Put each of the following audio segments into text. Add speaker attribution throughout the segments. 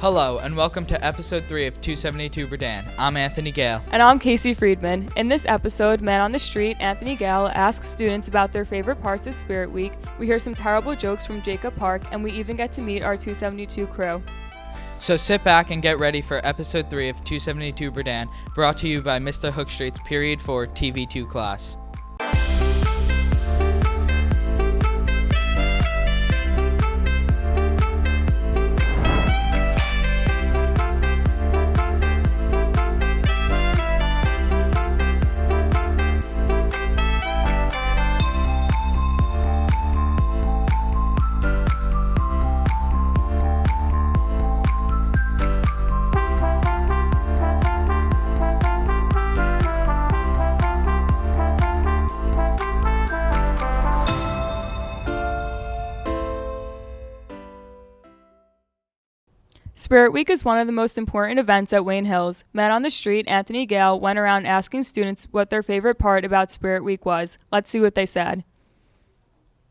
Speaker 1: Hello, and welcome to episode 3 of 272 Berdan. I'm Anthony Gale.
Speaker 2: And I'm Casey Friedman. In this episode, Man on the Street, Anthony Gale asks students about their favorite parts of Spirit Week. We hear some terrible jokes from Jacob Park, and we even get to meet our 272 crew.
Speaker 1: So sit back and get ready for episode 3 of 272 Berdan, brought to you by Mr. Hookstreet's Period 4 TV2 class.
Speaker 2: Spirit Week is one of the most important events at Wayne Hills. Man on the Street, Anthony Gale, went around asking students what their favorite part about Spirit Week was. Let's see what they said.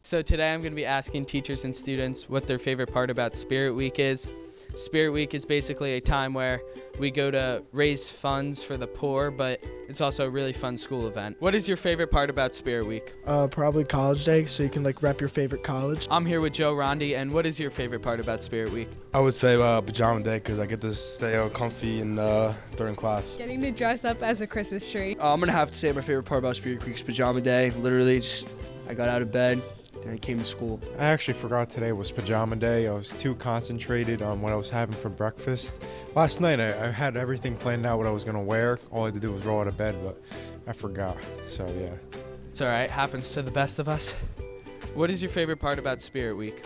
Speaker 1: So today I'm going to be asking teachers and students what their favorite part about Spirit Week is. Spirit Week is basically a time where we go to raise funds for the poor, but it's also a really fun school event. What is your favorite part about Spirit Week?
Speaker 3: Probably college day, so you can rep your favorite college.
Speaker 1: I'm here with Joe Rondi, and what is your favorite part about Spirit Week?
Speaker 4: I would say pajama day because I get to stay all comfy and during class.
Speaker 5: Getting to dress up as a Christmas tree.
Speaker 6: I'm going to have to say my favorite part about Spirit Week is pajama day. Literally, I got out of bed and I came to school.
Speaker 7: I actually forgot today was pajama day. I was too concentrated on what I was having for breakfast. Last night I had everything planned out what I was going to wear. All I had to do was roll out of bed, but I forgot. So yeah.
Speaker 1: It's alright, happens to the best of us. What is your favorite part about Spirit Week?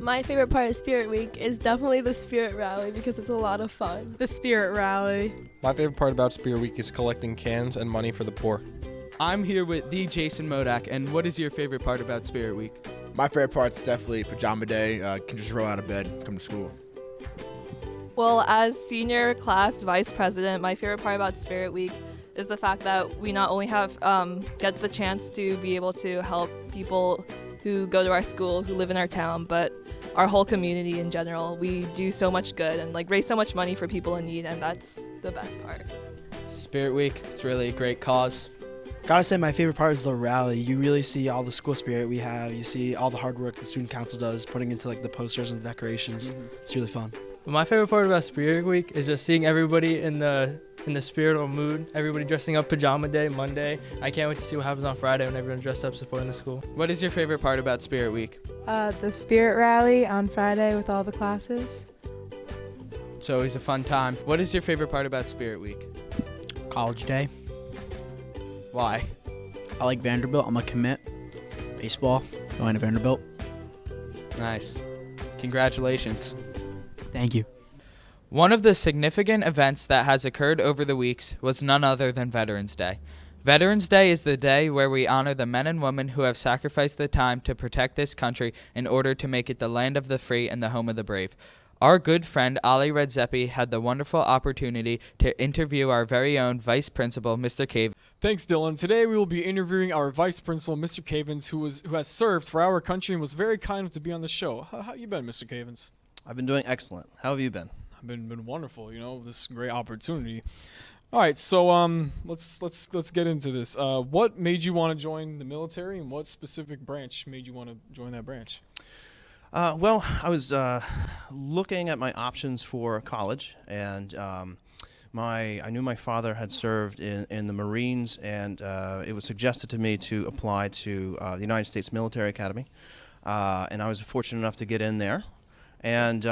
Speaker 8: My favorite part of Spirit Week is definitely the Spirit Rally because it's a lot of fun.
Speaker 5: The Spirit Rally.
Speaker 9: My favorite part about Spirit Week is collecting cans and money for the poor.
Speaker 1: I'm here with the Jason Modak, and what is your favorite part about Spirit Week?
Speaker 10: My favorite part's definitely pajama day. Can just roll out of bed, come to school.
Speaker 11: Well, as senior class vice president, my favorite part about Spirit Week is the fact that we not only have get the chance to be able to help people who go to our school, who live in our town, but our whole community in general. We do so much good and raise so much money for people in need, and that's the best part.
Speaker 1: Spirit Week, it's really a great cause.
Speaker 3: Gotta say my favorite part is the rally. You really see all the school spirit we have. You see all the hard work the student council does, putting into the posters and the decorations. It's really fun.
Speaker 12: My favorite part about Spirit Week is just seeing everybody in the spiritual mood. Everybody dressing up pajama day, Monday. I can't wait to see what happens on Friday when everyone's dressed up supporting the school.
Speaker 1: What is your favorite part about Spirit Week?
Speaker 5: The Spirit Rally on Friday with all the classes.
Speaker 1: It's always a fun time. What is your favorite part about Spirit Week?
Speaker 13: College day.
Speaker 1: Why?
Speaker 13: I like Vanderbilt. I'm a commit. Baseball. Going to Vanderbilt.
Speaker 1: Nice. Congratulations.
Speaker 13: Thank you.
Speaker 1: One of the significant events that has occurred over the weeks was none other than Veterans Day. Veterans Day is the day where we honor the men and women who have sacrificed the time to protect this country in order to make it the land of the free and the home of the brave. Our good friend Ali Redzepi had the wonderful opportunity to interview our very own Vice Principal, Mr. Cave.
Speaker 14: Thanks, Dylan. Today we will be interviewing our Vice Principal, Mr. Cavins, who has served for our country and was very kind to be on the show. How you been, Mr. Cavins?
Speaker 15: I've been doing excellent. How have you been?
Speaker 14: I've been wonderful. This great opportunity. All right, so let's get into this. What made you want to join the military, and what specific branch made you want to join that branch?
Speaker 15: Well, I was looking at my options for college, and I knew my father had served in the Marines, and it was suggested to me to apply to the United States Military Academy, and I was fortunate enough to get in there, and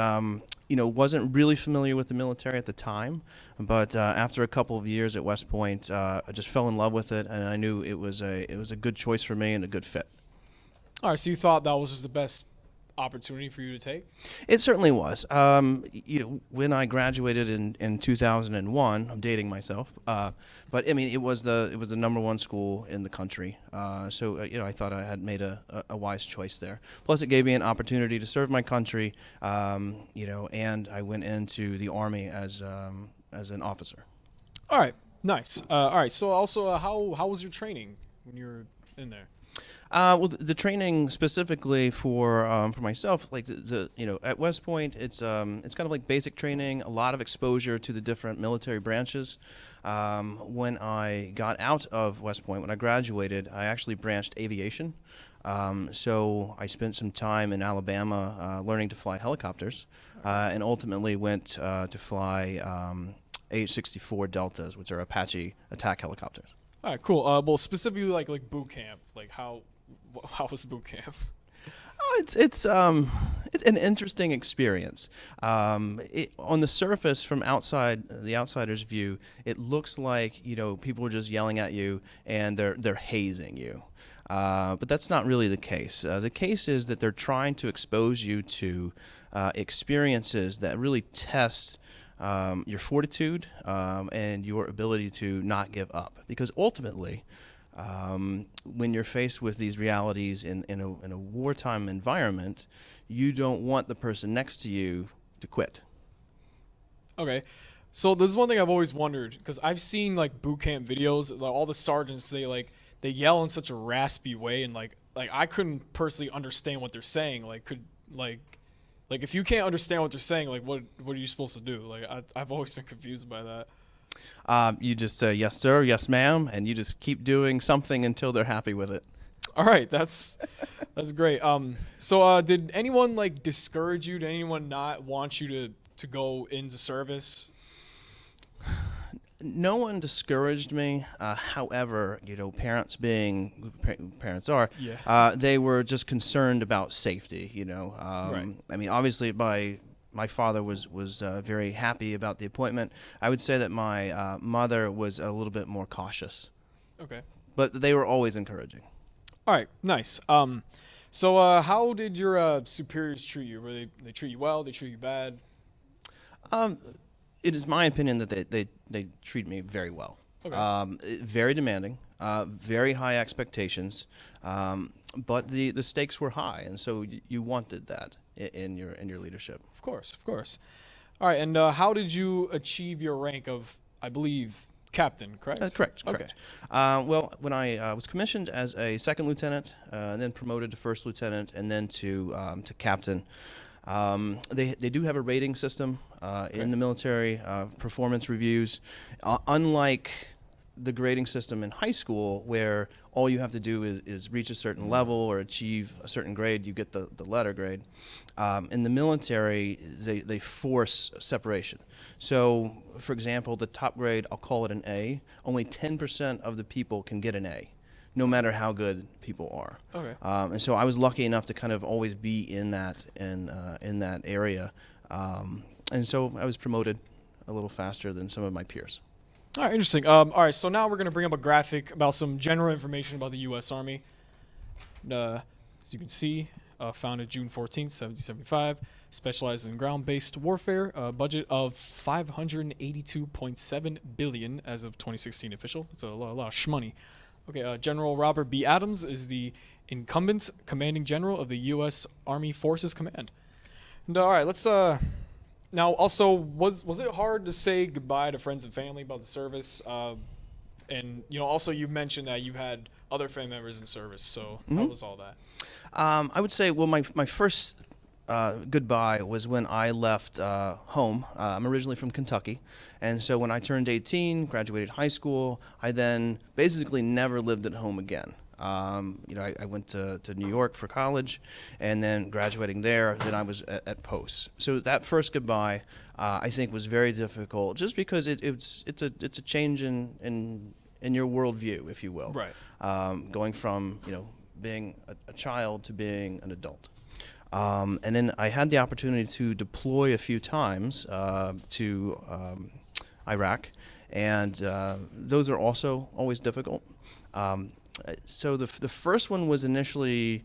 Speaker 15: wasn't really familiar with the military at the time, but after a couple of years at West Point, I just fell in love with it, and I knew it was a good choice for me and a good fit.
Speaker 14: All right, so you thought that was just the best opportunity for you to take?
Speaker 15: It certainly was. When I graduated in 2001, I'm dating myself, but I mean it was the #1 school in the country. So I thought I had made a wise choice there. Plus, it gave me an opportunity to serve my country. And I went into the Army as an officer.
Speaker 14: All right, nice. All right. So also, how was your training when you were in there?
Speaker 15: Well, the training specifically for myself, like at West Point, it's kind of like basic training, a lot of exposure to the different military branches. When I got out of West Point, when I graduated, I actually branched aviation. So I spent some time in Alabama learning to fly helicopters, and ultimately went to fly AH-64 Deltas, which are Apache attack helicopters.
Speaker 14: All right, cool. Well, specifically like boot camp, like how was boot camp?
Speaker 15: Oh, it's an interesting experience. On the surface, from the outsider's view, it looks like people are just yelling at you and they're hazing you. But that's not really the case. The case is that they're trying to expose you to experiences that really test your fortitude and your ability to not give up. Because ultimately, when you're faced with these realities in a wartime environment, you don't want the person next to you to quit.
Speaker 14: Okay. So there's one thing I've always wondered, because I've seen like boot camp videos, like all the sergeants, they yell in such a raspy way, and like I couldn't personally understand what they're saying. Like if you can't understand what they're saying, like what are you supposed to do? Like I've always been confused by that.
Speaker 15: You just say yes sir, yes ma'am, and you just keep doing something until they're happy with it.
Speaker 14: All right, that's great. So did anyone like discourage you? Did anyone not want you to go into service?
Speaker 15: No one discouraged me. However, parents being who parents are, they were just concerned about safety.
Speaker 14: Right.
Speaker 15: I mean, obviously, my father was very happy about the appointment. I would say that my mother was a little bit more cautious.
Speaker 14: Okay.
Speaker 15: But they were always encouraging.
Speaker 14: All right, nice. So how did your superiors treat you? Were they treat you well? They treat you bad?
Speaker 15: It is my opinion that they treat me very well.
Speaker 14: Okay.
Speaker 15: Very demanding, very high expectations, but the stakes were high, and so you wanted that in your leadership.
Speaker 14: Of course. All right, and how did you achieve your rank of, I believe, captain? Correct.
Speaker 15: Correct.
Speaker 14: Okay.
Speaker 15: Well, when I was commissioned as a second lieutenant, and then promoted to first lieutenant, and then to captain. They do have a rating system in the military, performance reviews. Unlike the grading system in high school, where all you have to do is reach a certain level or achieve a certain grade, you get the letter grade. In the military, they force separation. So, for example, the top grade, I'll call it an A, only 10% of the people can get an A, no matter how good people are.
Speaker 14: Okay.
Speaker 15: And so I was lucky enough to kind of always be in that area, and so I was promoted a little faster than some of my peers.
Speaker 14: All right, interesting. All right, so now we're going to bring up a graphic about some general information about the U.S. Army. As you can see, founded June 14th, 1775, specializes in ground-based warfare, a budget of $582.7 billion as of 2016 official. That's a lot of shmoney. Okay, General Robert B. Adams is the incumbent commanding general of the U.S. Army Forces Command. And all right, let's now also was it hard to say goodbye to friends and family about the service? And also you mentioned that you had other family members in service. So how was all that?
Speaker 15: I would say, well, my first goodbye was when I left home. I'm originally from Kentucky, and so when I turned 18, graduated high school, I then basically never lived at home again. I went to New York for college, and then graduating there, then I was at Post. So that first goodbye, I think, was very difficult, just because it's a change in your worldview, if you will.
Speaker 14: Right.
Speaker 15: Going from being a child to being an adult. And then I had the opportunity to deploy a few times to Iraq, and those are also always difficult. So the first one was initially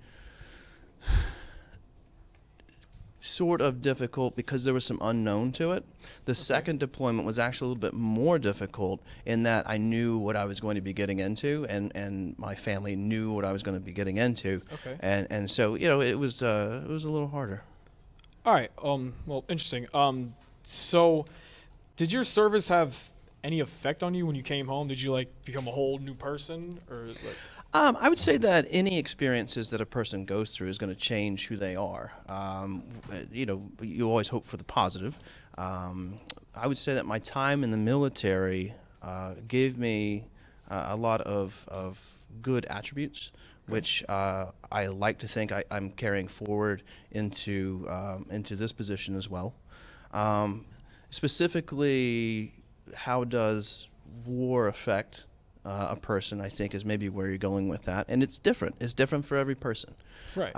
Speaker 15: sort of difficult because there was some unknown to it. The second deployment was actually a little bit more difficult in that I knew what I was going to be getting into, and my family knew what I was going to be getting into.
Speaker 14: Okay.
Speaker 15: And so it was a little harder.
Speaker 14: All right. Well, interesting. So did your service have any effect on you when you came home? Did you become a whole new person, or
Speaker 15: I would say that any experiences that a person goes through is going to change who they are. You always hope for the positive. I would say that my time in the military gave me a lot of good attributes, which I like to think I'm carrying forward into this position as well. Specifically, how does war affect a person, I think, is maybe where you're going with that. And it's different. It's different for every person.
Speaker 14: Right.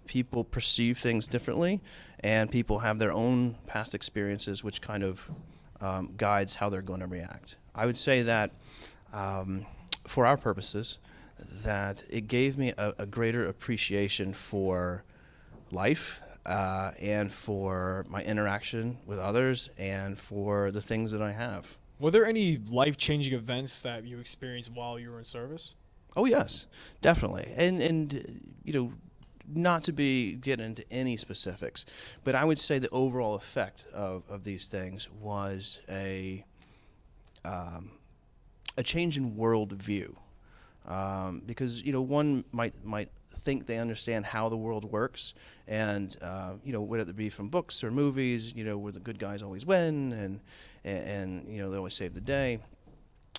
Speaker 15: People perceive things differently, and people have their own past experiences, which kind of guides how they're going to react. I would say that, for our purposes, that it gave me a greater appreciation for life, and for my interaction with others, and for the things that I have.
Speaker 14: Were there any life-changing events that you experienced while you were in service?
Speaker 15: Oh yes, definitely. And not to get into any specifics, but I would say the overall effect of these things was a change in worldview. Because one might think they understand how the world works, and whether it be from books or movies, where the good guys always win, and they always save the day.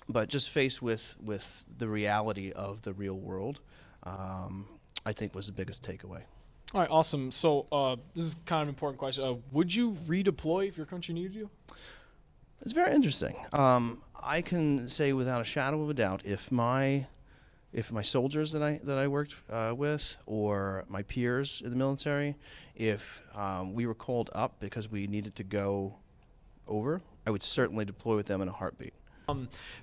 Speaker 15: But just faced with the reality of the real world, I think was the biggest takeaway.
Speaker 14: All right, awesome. So this is kind of an important question. Would you redeploy if your country needed you?
Speaker 15: It's very interesting. I can say without a shadow of a doubt, if my soldiers that I worked with, or my peers in the military, if we were called up because we needed to go over, I would certainly deploy with them in a heartbeat.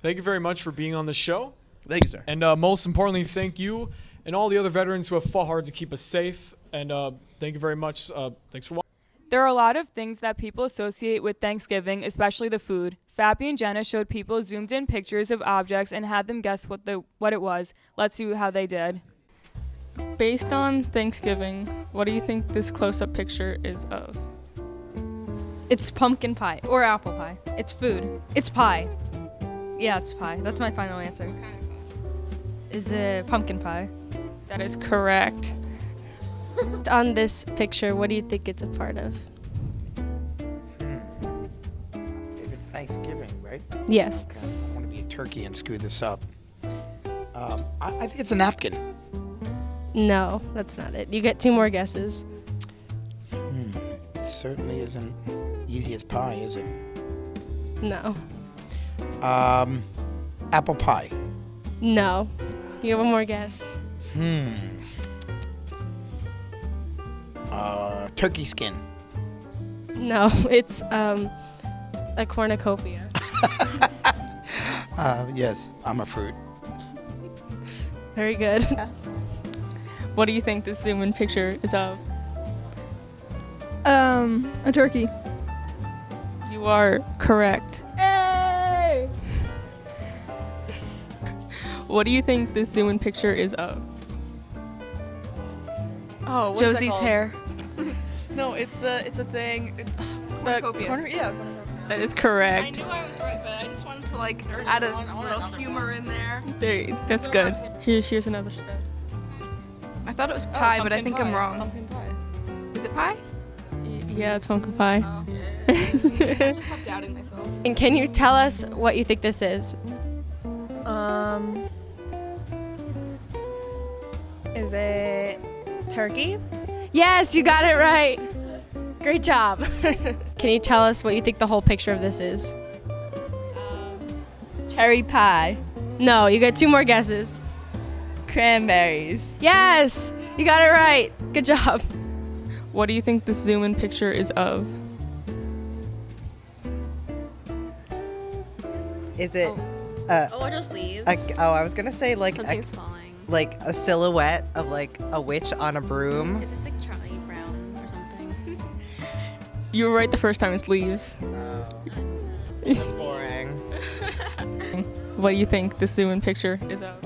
Speaker 14: Thank you very much for being on the show.
Speaker 15: Thank you, sir.
Speaker 14: And most importantly, thank you and all the other veterans who have fought hard to keep us safe. And thank you very much. Thanks for watching.
Speaker 2: There are a lot of things that people associate with Thanksgiving, especially the food. Fabi and Jenna showed people zoomed-in pictures of objects and had them guess what it was. Let's see how they did.
Speaker 16: Based on Thanksgiving, what do you think this close-up picture is of?
Speaker 17: It's pumpkin pie or apple pie. It's food. It's pie. Yeah, it's pie. That's my final answer. Is it pumpkin pie?
Speaker 16: That is correct.
Speaker 8: On this picture, what do you think it's a part of?
Speaker 18: If it's Thanksgiving, right?
Speaker 8: Yes.
Speaker 18: Okay. I want to be a turkey and screw this up. I think it's a napkin.
Speaker 8: No, that's not it. You get 2 more guesses.
Speaker 18: It certainly isn't easy as pie, is it?
Speaker 8: No.
Speaker 18: Apple pie.
Speaker 8: No. You have 1 more guess.
Speaker 18: Turkey skin.
Speaker 8: No, it's a cornucopia.
Speaker 18: Yes, I'm a fruit.
Speaker 8: Very good.
Speaker 16: What do you think this zoom-in picture is of?
Speaker 5: A turkey.
Speaker 16: You are correct.
Speaker 5: Hey!
Speaker 16: What do you think this zoom-in picture is of?
Speaker 5: Oh, what's
Speaker 17: Josie's
Speaker 5: that called?
Speaker 17: hair.
Speaker 5: No, it's a thing. Cornucopia.
Speaker 16: That is correct.
Speaker 19: I knew I was right, but I just wanted to add a little humor in there.
Speaker 16: That's good. Here's another step.
Speaker 19: I thought it was pie, but I think I'm wrong.
Speaker 16: Pumpkin pie.
Speaker 19: Is it pie?
Speaker 16: Yeah, it's pumpkin pie.
Speaker 19: Oh. I just stopped doubting myself.
Speaker 8: And can you tell us what you think this is?
Speaker 17: Is it turkey?
Speaker 8: Yes, you got it right. Great job. Can you tell us what you think the whole picture of this is?
Speaker 5: Cherry pie.
Speaker 8: No, you got 2 more guesses.
Speaker 5: Cranberries.
Speaker 8: Yes, you got it right. Good job.
Speaker 16: What do you think this zoom-in picture is of?
Speaker 20: Is it?
Speaker 21: or just leaves.
Speaker 20: I was gonna say
Speaker 21: Something's falling.
Speaker 20: like a silhouette of like a witch on a broom.
Speaker 21: Is this like Charlie Brown or something?
Speaker 16: You were right the first time. It's leaves.
Speaker 20: That's boring.
Speaker 16: What do you think this zoom-in picture is of?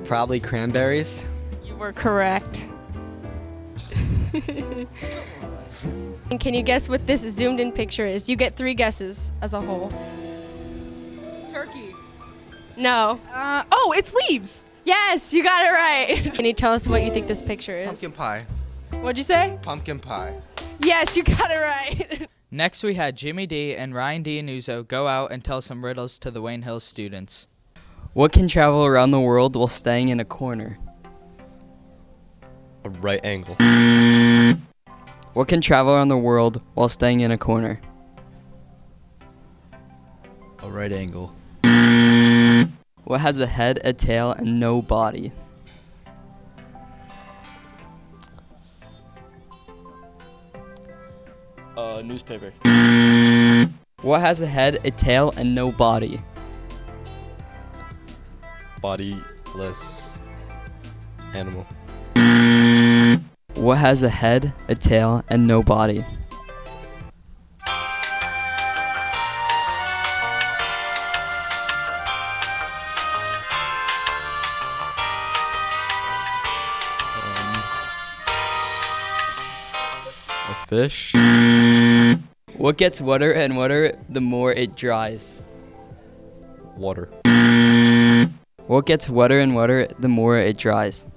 Speaker 22: Probably cranberries.
Speaker 16: You were correct.
Speaker 8: And can you guess what this zoomed-in picture is? You get 3 guesses as a whole.
Speaker 5: Turkey.
Speaker 8: No.
Speaker 5: Oh, it's leaves.
Speaker 8: Yes, you got it right. Can you tell us what you think this picture is?
Speaker 4: Pumpkin pie.
Speaker 8: What'd you say?
Speaker 4: Pumpkin pie.
Speaker 8: Yes, you got it right.
Speaker 1: Next, we had Jimmy D and Ryan Dianuzo go out and tell some riddles to the Wayne Hills students.
Speaker 22: What can travel around the world while staying in a corner?
Speaker 9: A right angle.
Speaker 22: What can travel around the world while staying in a corner?
Speaker 9: A right angle.
Speaker 22: What has a head, a tail, and no body?
Speaker 9: Newspaper.
Speaker 22: What has a head, a tail, and no body?
Speaker 9: Bodiless animal.
Speaker 22: What has a head, a tail, and no body?
Speaker 9: A fish.
Speaker 22: What gets wetter and wetter the more it dries?
Speaker 9: Water.
Speaker 22: What gets wetter and wetter the more it dries?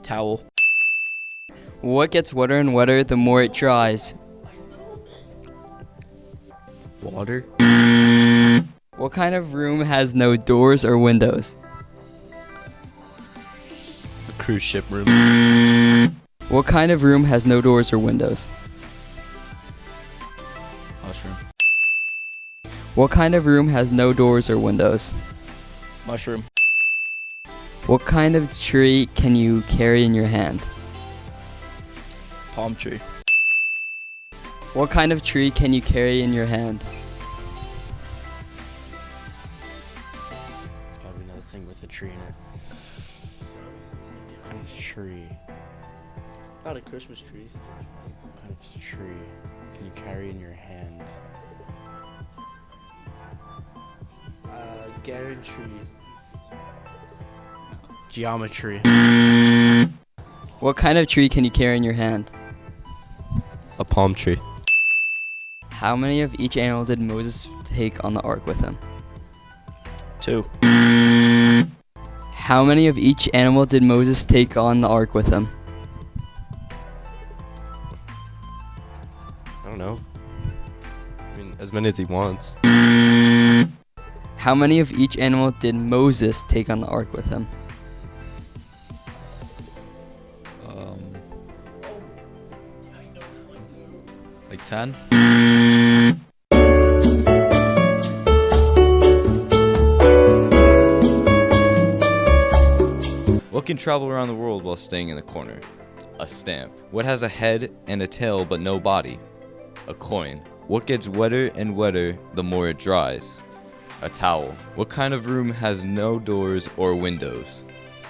Speaker 9: Towel.
Speaker 22: What gets wetter and wetter the more it dries?
Speaker 9: Water.
Speaker 22: What kind of room has no doors or windows?
Speaker 9: A cruise ship room.
Speaker 22: What kind of room has no doors or windows?
Speaker 9: Mushroom.
Speaker 22: What kind of room has no doors or windows?
Speaker 9: Mushroom.
Speaker 22: What kind of tree can you carry in your hand?
Speaker 9: Palm tree.
Speaker 22: What kind of tree can you carry in your hand?
Speaker 18: It's gotta be another thing with a tree in it. What kind of tree?
Speaker 12: Not a Christmas tree.
Speaker 18: What kind of tree can you carry in your hand?
Speaker 12: Guarantee.
Speaker 18: Geometry.
Speaker 22: What kind of tree can you carry in your hand?
Speaker 9: A palm tree.
Speaker 22: How many of each animal did Moses take on the ark with him?
Speaker 9: 2.
Speaker 22: How many of each animal did Moses take on the ark with him?
Speaker 9: I don't know. I mean, as many as he wants.
Speaker 22: How many of each animal did Moses take on the ark with him?
Speaker 9: Like 10?
Speaker 23: What can travel around the world while staying in the corner? A stamp. What has a head and a tail but no body? A coin. What gets wetter and wetter the more it dries? A towel. What kind of room has no doors or windows?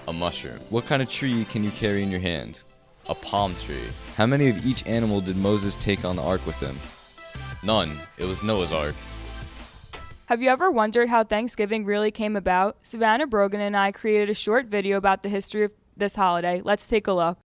Speaker 23: A mushroom. What kind of tree can you carry in your hand? A palm tree. How many of each animal did Moses take on the ark with him? None. It was Noah's ark.
Speaker 2: Have you ever wondered how Thanksgiving really came about? Savannah Brogan and I created a short video about the history of this holiday. Let's take a look.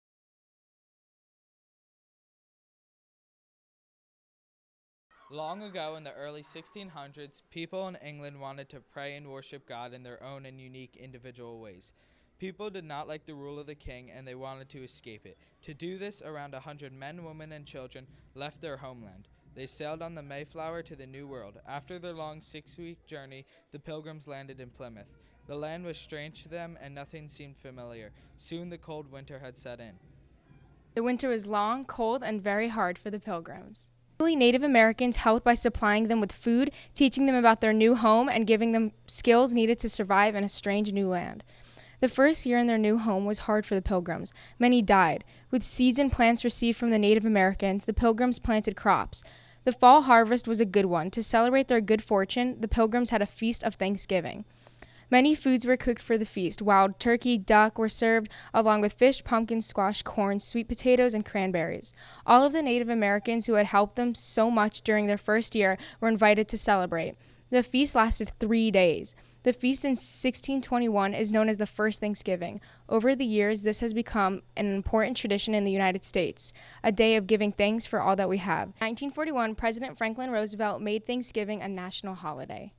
Speaker 1: Long ago in the early 1600s, people in England wanted to pray and worship God in their own and unique individual ways. People did not like the rule of the king, and they wanted to escape it. To do this, around 100 men, women, and children left their homeland. They sailed on the Mayflower to the New World. After their long 6-week journey, the Pilgrims landed in Plymouth. The land was strange to them, and nothing seemed familiar. Soon the cold winter had set in.
Speaker 8: The winter was long, cold, and very hard for the Pilgrims. Native Americans helped by supplying them with food, teaching them about their new home, and giving them skills needed to survive in a strange new land. The first year in their new home was hard for the Pilgrims. Many died. With seeds and plants received from the Native Americans, the Pilgrims planted crops. The fall harvest was a good one. To celebrate their good fortune, the Pilgrims had a feast of Thanksgiving. Many foods were cooked for the feast. Wild turkey, duck were served, along with fish, pumpkin, squash, corn, sweet potatoes, and cranberries. All of the Native Americans who had helped them so much during their first year were invited to celebrate. The feast lasted 3 days. The feast in 1621 is known as the first Thanksgiving. Over the years, this has become an important tradition in the United States, a day of giving thanks for all that we have. In 1941, President Franklin Roosevelt made Thanksgiving a national holiday.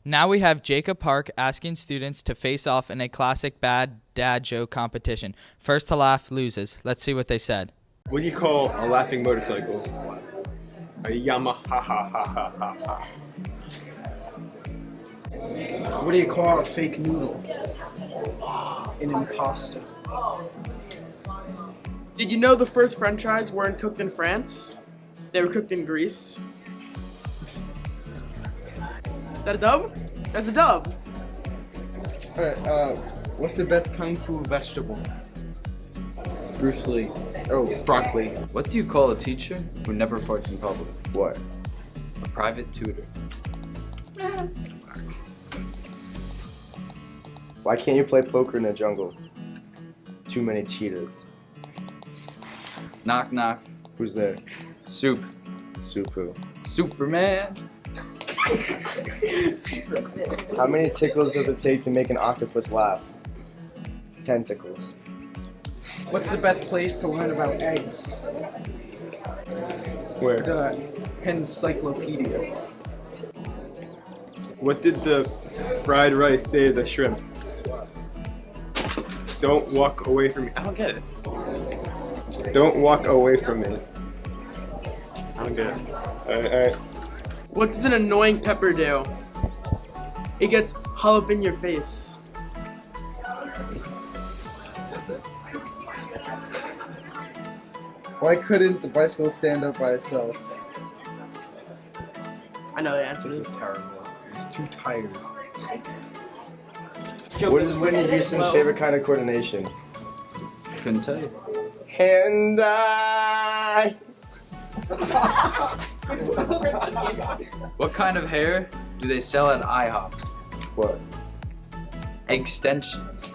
Speaker 1: Now we have Jacob Park asking students to face off in a classic bad dad joke competition. First to laugh loses. Let's see what they said.
Speaker 4: What do you call a laughing motorcycle? A Yamaha ha ha ha ha ha.
Speaker 6: What do you call a fake noodle? An imposter.
Speaker 7: Did you know the first French fries weren't cooked in France? They were cooked in Greece. Is that a dub? That's a dub.
Speaker 24: Alright, what's the best kung fu vegetable? Bruce Lee. Oh, broccoli.
Speaker 25: What do you call a teacher who never farts in public?
Speaker 24: What?
Speaker 25: A private tutor.
Speaker 24: Why can't you play poker in the jungle? Too many cheetahs.
Speaker 25: Knock knock.
Speaker 24: Who's there?
Speaker 25: Soup.
Speaker 24: Soup who?
Speaker 25: Superman.
Speaker 24: How many tickles does it take to make an octopus laugh? 10 tickles.
Speaker 6: What's the best place to learn about eggs?
Speaker 4: Where?
Speaker 6: The encyclopedia.
Speaker 4: What did the fried rice say to the shrimp? Don't walk away from me. I don't get it. Don't walk away from me. I don't get it. Alright.
Speaker 7: What does an annoying pepper do? It gets all up in your face.
Speaker 24: Why couldn't the bicycle stand up by itself?
Speaker 7: I know the answer.
Speaker 24: This is terrible. It's too tired.
Speaker 7: Yo,
Speaker 24: What is Whitney
Speaker 7: slow.
Speaker 24: Houston's favorite kind of coordination?
Speaker 25: Couldn't tell you.
Speaker 24: And I.
Speaker 25: What kind of hair do they sell at IHOP?
Speaker 24: What?
Speaker 25: Extensions.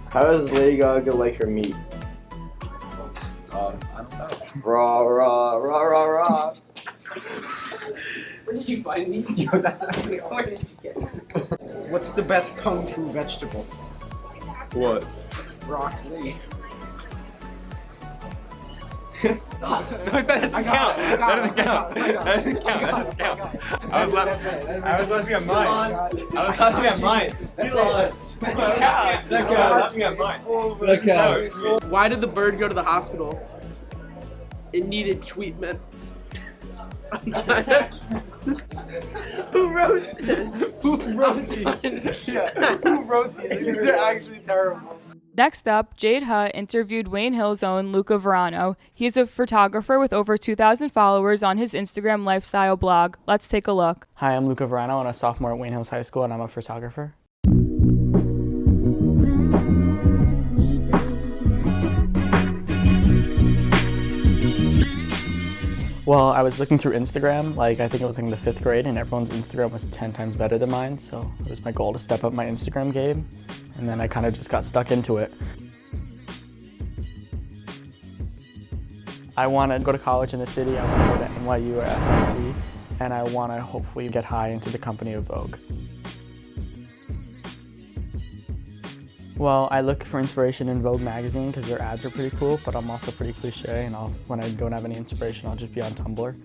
Speaker 24: How does Lady Gaga like her meat?
Speaker 25: I don't know.
Speaker 24: Raw, raw, raw, raw, raw.
Speaker 7: Where did you find these? Yo, that's actually, where did you get these?
Speaker 6: What's the best kung fu vegetable?
Speaker 4: What?
Speaker 6: Broccoli.
Speaker 4: No, that doesn't count. That doesn't count. That doesn't count. I was about to be on mine. I was about to be on mine.
Speaker 24: That's lost.
Speaker 4: That counts.
Speaker 7: Why did the bird go to the hospital? It needed treatment. Who wrote this?
Speaker 24: Who wrote these? Yeah, who wrote these? These are actually terrible.
Speaker 2: Next up, Jade Hutt interviewed Wayne Hill's own Luca Verano. He is a photographer with over 2,000 followers on his Instagram lifestyle blog. Let's take a look.
Speaker 26: Hi, I'm Luca Verano. I'm a sophomore at Wayne Hills High School, and I'm a photographer. Well, I was looking through Instagram, I think it was in the 5th grade, and everyone's Instagram was 10 times better than mine, so it was my goal to step up my Instagram game, and then I kind of just got stuck into it. I want to go to college in the city, I want to go to NYU or FIT, and I want to hopefully get high into the company of Vogue. Well, I look for inspiration in Vogue magazine because their ads are pretty cool, but I'm also pretty cliche, and when I don't have any inspiration, I'll just be on Tumblr. Well,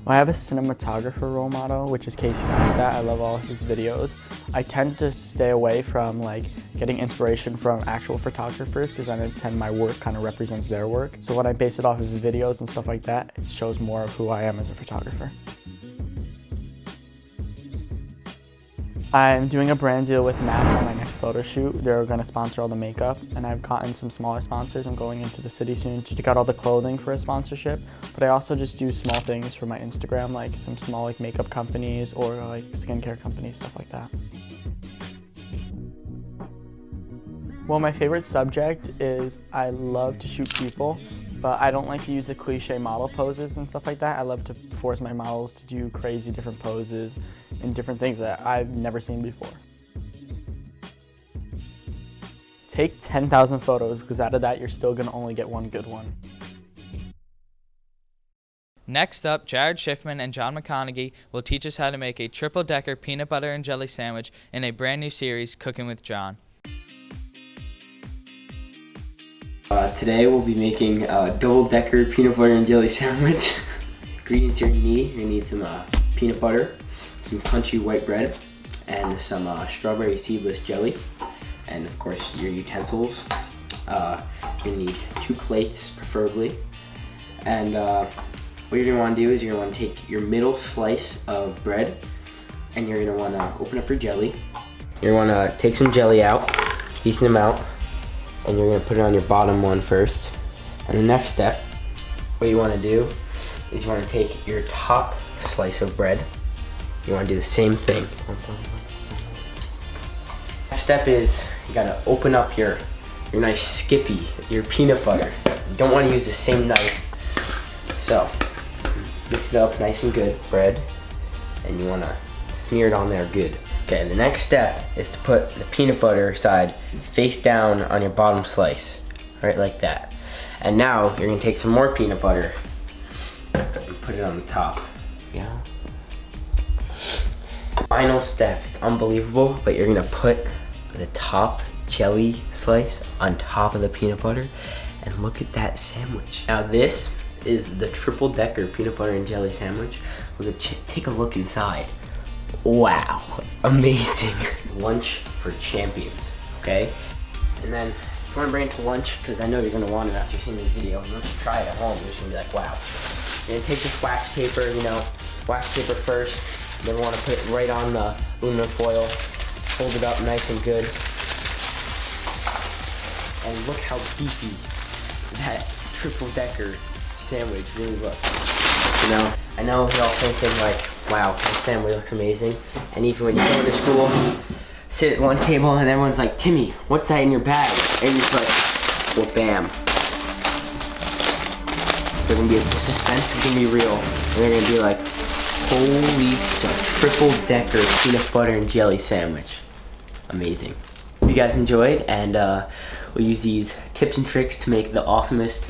Speaker 26: I have a cinematographer role model, which is Casey Neistat. I love all of his videos. I tend to stay away from getting inspiration from actual photographers because I tend my work kind of represents their work. So when I base it off of videos and stuff like that, it shows more of who I am as a photographer. I'm doing a brand deal with MAC on my next photo shoot. They're going to sponsor all the makeup, and I've gotten some smaller sponsors. I'm going into the city soon to check out all the clothing for a sponsorship, but I also just do small things for my Instagram, like some small makeup companies or skincare companies, stuff like that. Well, my favorite subject is I love to shoot people, but I don't like to use the cliche model poses and stuff like that. I love to force my models to do crazy different poses and different things that I've never seen before. Take 10,000 photos, because out of that, you're still gonna only get one good one.
Speaker 1: Next up, Jared Schiffman and John McConaughey will teach us how to make a triple-decker peanut butter and jelly sandwich in a brand new series, Cooking with John.
Speaker 27: Today we'll be making a double-decker peanut butter and jelly sandwich.
Speaker 3: Ingredients you're gonna need: you're gonna need some peanut butter, some crunchy white bread, and some strawberry seedless jelly, and of course your utensils. You're gonna need 2 plates, preferably. And what you're gonna want to do is you're gonna want to take your middle slice of bread, and you're gonna want to open up your jelly. You're gonna want to take some jelly out, decent amount, and you're gonna put it on your bottom one first. And the next step, what you want to do is you want to take your top slice of bread. You want to do the same thing. Next step is you gotta open up your nice Skippy, your peanut butter. You don't want to use the same knife. So mix it up nice and good, bread, and you want to smear it on there good. Okay, the next step is to put the peanut butter side face down on your bottom slice, right like that. And now you're gonna take some more peanut butter and put it on the top. Yeah. Final step, it's unbelievable, but you're gonna put the top jelly slice on top of the peanut butter, and look at that sandwich. Now this is the triple-decker peanut butter and jelly sandwich. We're gonna take a look inside. Wow, amazing. Lunch for champions, okay? And then if you wanna bring it to lunch, because I know you're gonna want it after seeing this video, and once you try it at home, you're just gonna be like, wow. You're gonna take this wax paper, wax paper first, then we wanna put it right on the aluminum foil, fold it up nice and good. And look how beefy that triple-decker sandwich really looks. I know you're all thinking like, wow, this sandwich looks amazing. And even when you go to school, sit at one table and everyone's like, Timmy, what's that in your bag? And you're just like, well, bam. The suspense is gonna be real. And they're gonna be like, holy, triple-decker peanut butter and jelly sandwich. Amazing. Hope you guys enjoyed, and we'll use these tips and tricks to make the awesomest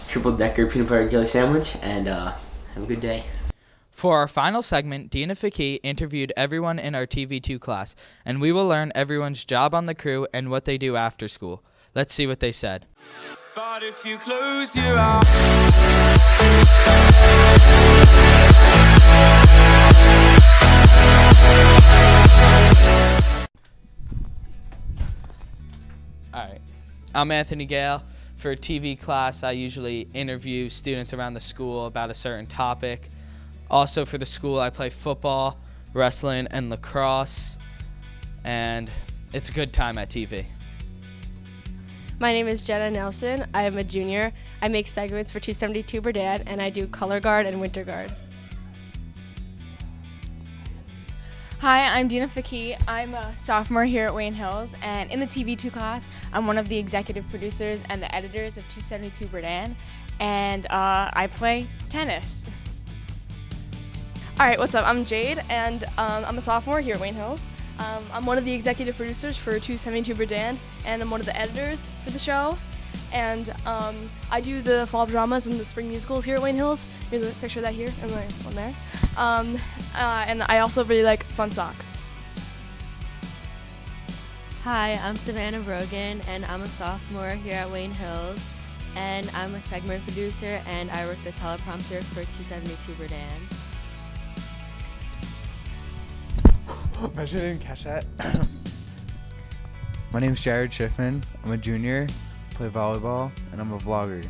Speaker 3: triple-decker peanut butter and jelly sandwich, and have a good day.
Speaker 1: For our final segment, Dina Faki interviewed everyone in our TV2 class, and we will learn everyone's job on the crew and what they do after school. Let's see what they said.
Speaker 10: But if you close your eyes,
Speaker 1: Alright, I'm Anthony Gale. For TV class, I usually interview students around the school about a certain topic. Also for the school, I play football, wrestling, and lacrosse, and it's a good time at TV.
Speaker 11: My name is Jenna Nelson. I am a junior. I make segments for 272 Berdan, and I do color guard and winter guard.
Speaker 8: Hi, I'm Dina Faki. I'm a sophomore here at Wayne Hills, and in the TV2 class, I'm one of the executive producers and the editors of 272 Berdan, and I play tennis.
Speaker 13: All right, what's up? I'm Jade, and I'm a sophomore here at Wayne Hills. I'm one of the executive producers for 272 Berdan, and I'm one of the editors for the show. And I do the fall dramas and the spring musicals here at Wayne Hills. Here's a picture of that here, and one there. And I also really like fun socks.
Speaker 14: Hi, I'm Savannah Brogan, and I'm a sophomore here at Wayne Hills. And I'm a segment producer, and I work the teleprompter for 272 Berdan.
Speaker 15: I didn't catch that. My name's Jared Schiffman. I'm a junior, play volleyball, and I'm a vlogger.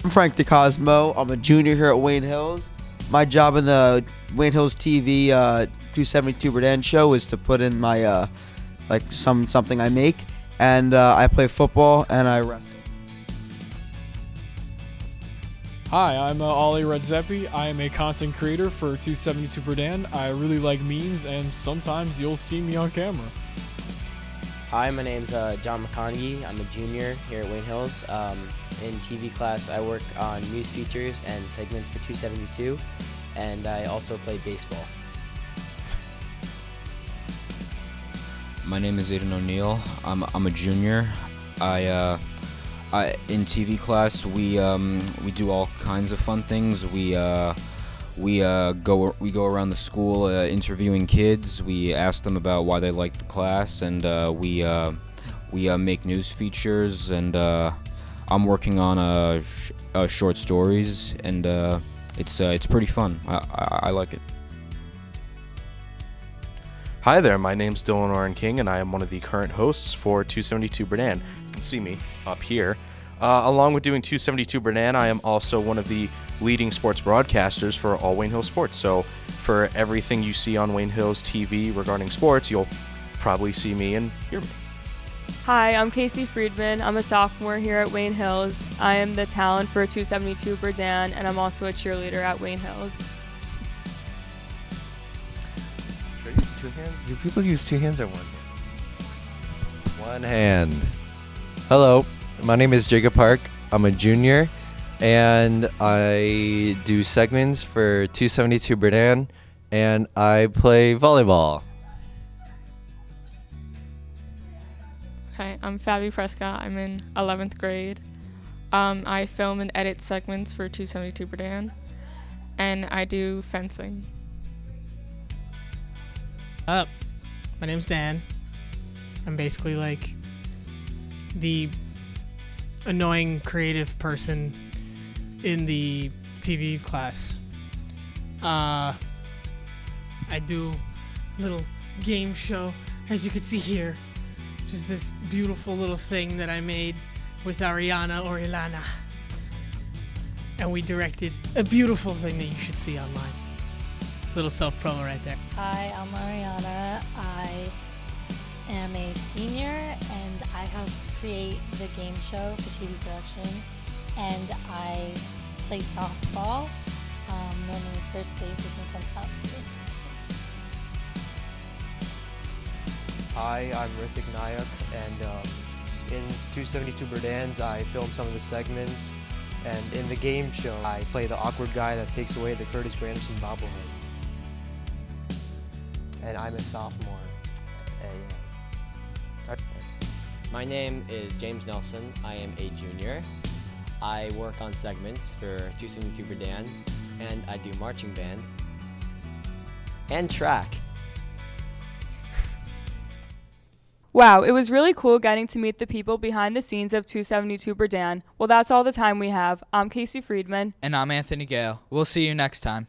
Speaker 27: I'm Frank DeCosmo. I'm a junior here at Wayne Hills. My job in the Wayne Hills TV 272 Berdan show is to put in my something I make, and I play football and I wrestle.
Speaker 28: Hi, I'm Ollie Redzepi. I am a content creator for 272 Berdan. I really like memes, and sometimes you'll see me on camera.
Speaker 3: Hi, my name's John McConaughey. I'm a junior here at Wayne Hills. In TV class, I work on news features and segments for 272, and I also play baseball.
Speaker 29: My name is Aiden O'Neill. I'm a junior. In TV class, we do all kinds of fun things. We go around the school interviewing kids. We ask them about why they like the class, and we make news features. And I'm working on short stories, and it's pretty fun. I like it.
Speaker 5: Hi there, my name's Dylan Oren King, and I am one of the current hosts for 272 Berdan. You can see me up here. Along with doing 272 Berdan, I am also one of the leading sports broadcasters for all Wayne Hills sports. So for everything you see on Wayne Hills TV regarding sports, you'll probably see me and hear me.
Speaker 2: Hi, I'm Casey Friedman. I'm a sophomore here at Wayne Hills. I am the talent for 272 Berdan, and I'm also a cheerleader at Wayne Hills.
Speaker 12: Should I use two hands? Do people use two hands or one hand? One hand. Hello, my name is Jacob Park. I'm a junior, and I do segments for 272 Berdan, and I play volleyball.
Speaker 16: Hi, I'm Fabi Prescott. I'm in 11th grade. I film and edit segments for 272 Berdan, and I do fencing.
Speaker 17: My name's Dan. I'm basically like the annoying creative person in the TV class. I do a little game show, as you can see here. Just this beautiful little thing that I made with Ariana or Ilana. And we directed a beautiful thing that you should see online. Little self-promo right there.
Speaker 18: Hi, I'm Ariana. I am a senior and I helped create the game show for TV production. And I play softball, normally first base or sometimes outfield.
Speaker 19: Hi, I'm Rithik Nayak, and in 272 Berdans, I film some of the segments, and in the game show, I play the awkward guy that takes away the Curtis Granderson bobblehead. And I'm a sophomore.
Speaker 20: My name is James Nelson. I am a junior. I work on segments for 272 Berdan, and I do marching band and track.
Speaker 2: Wow, it was really cool getting to meet the people behind the scenes of 272 Berdan. Well, that's all the time we have. I'm Casey Friedman.
Speaker 1: And I'm Anthony Gale. We'll see you next time.